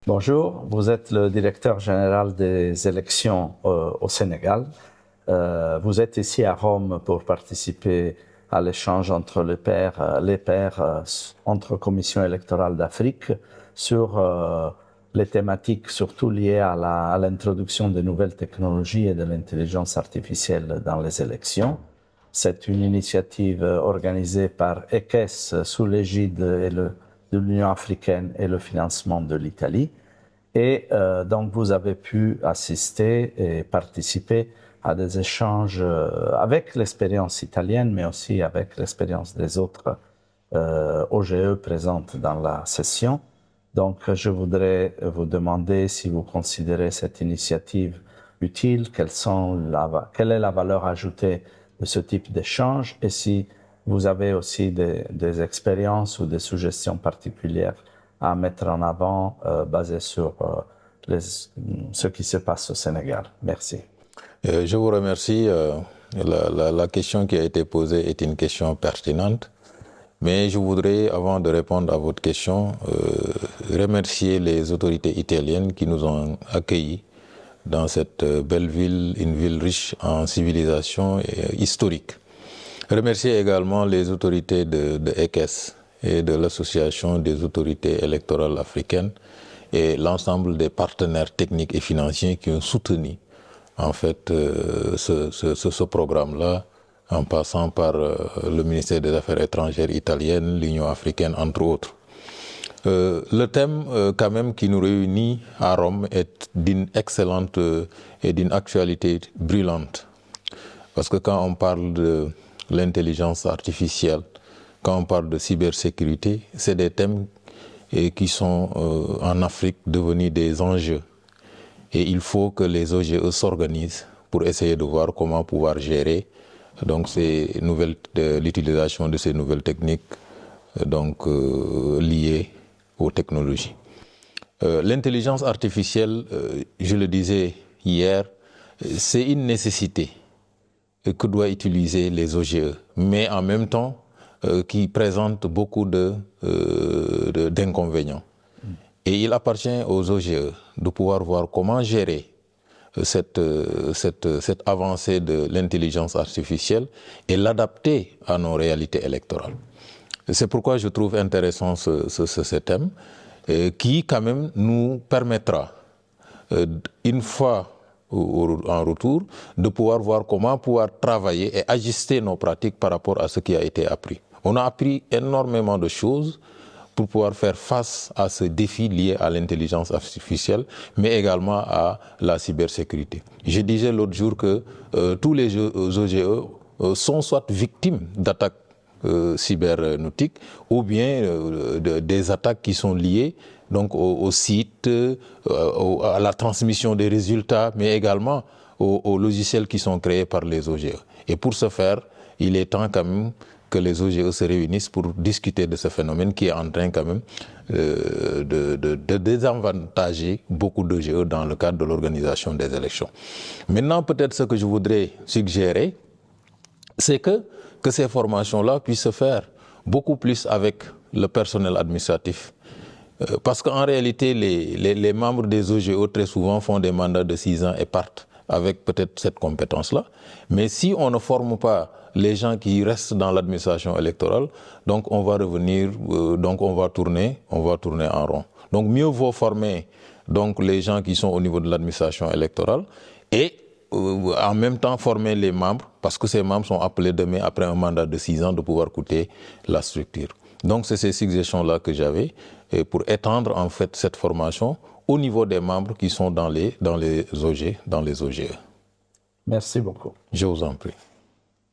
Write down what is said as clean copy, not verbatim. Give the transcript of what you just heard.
Bonjour, vous êtes le directeur général des élections au Sénégal. Vous êtes ici à Rome pour participer à l'échange entre les pairs entre commissions électorales d'Afrique sur les thématiques surtout liées à l'introduction de nouvelles technologies et de l'intelligence artificielle dans les élections. C'est une initiative organisée par EQUES sous l'égide de l'Union africaine et le financement de l'Italie. Et donc vous avez pu assister et participer à des échanges avec l'expérience italienne, mais aussi avec l'expérience des autres OGE présentes dans la session. Donc je voudrais vous demander si vous considérez cette initiative utile, quelle est la valeur ajoutée de ce type d'échange et si vous avez aussi des expériences ou des suggestions particulières à mettre en avant basées sur ce qui se passe au Sénégal. Merci. Je vous remercie. La question qui a été posée est une question pertinente. Mais je voudrais, avant de répondre à votre question, remercier les autorités italiennes qui nous ont accueillis dans cette belle ville, une ville riche en civilisation et historique. Remercier également les autorités de EQUES et de l'Association des autorités électorales africaines et l'ensemble des partenaires techniques et financiers qui ont soutenu en fait ce programme-là, en passant par le ministère des Affaires étrangères italienne, l'Union africaine, entre autres. Le thème quand même qui nous réunit à Rome est d'une excellente et d'une actualité brûlante. Parce que quand on parle de l'intelligence artificielle, quand on parle de cybersécurité, c'est des thèmes qui sont en Afrique devenus des enjeux. Et il faut que les OGE s'organisent pour essayer de voir comment pouvoir gérer donc l'utilisation de ces nouvelles techniques donc liées aux technologies. L'intelligence artificielle, je le disais hier, c'est une nécessité que doivent utiliser les OGE, mais en même temps qui présente beaucoup d'inconvénients. Et il appartient aux OGE de pouvoir voir comment gérer cette avancée de l'intelligence artificielle et l'adapter à nos réalités électorales. C'est pourquoi je trouve intéressant ce thème qui quand même nous permettra, une fois en retour, de pouvoir voir comment pouvoir travailler et ajuster nos pratiques par rapport à ce qui a été appris. On a appris énormément de choses pour pouvoir faire face à ce défi lié à l'intelligence artificielle, mais également à la cybersécurité. Je disais l'autre jour que tous les OGE sont soit victimes d'attaques cybernautiques ou bien des attaques qui sont liées donc au site, à la transmission des résultats, mais également aux logiciels qui sont créés par les OGE. Et pour ce faire, il est temps quand même que les OGE se réunissent pour discuter de ce phénomène qui est en train quand même de désavantager beaucoup d'OGE dans le cadre de l'organisation des élections. Maintenant, peut-être ce que je voudrais suggérer, c'est que ces formations-là puissent se faire beaucoup plus avec le personnel administratif. Parce qu'en réalité, les membres des OGE très souvent font des mandats de 6 ans et partent avec peut-être cette compétence-là. Mais si on ne forme pas les gens qui restent dans l'administration électorale, donc on va revenir, donc on va tourner en rond. Donc mieux vaut former donc les gens qui sont au niveau de l'administration électorale et en même temps former les membres, parce que ces membres sont appelés demain, après un mandat de 6 ans, de pouvoir coûter la structure. Donc c'est ces suggestions-là que j'avais pour étendre en fait cette formation au niveau des membres qui sont dans les OGE. Merci beaucoup. Je vous en prie.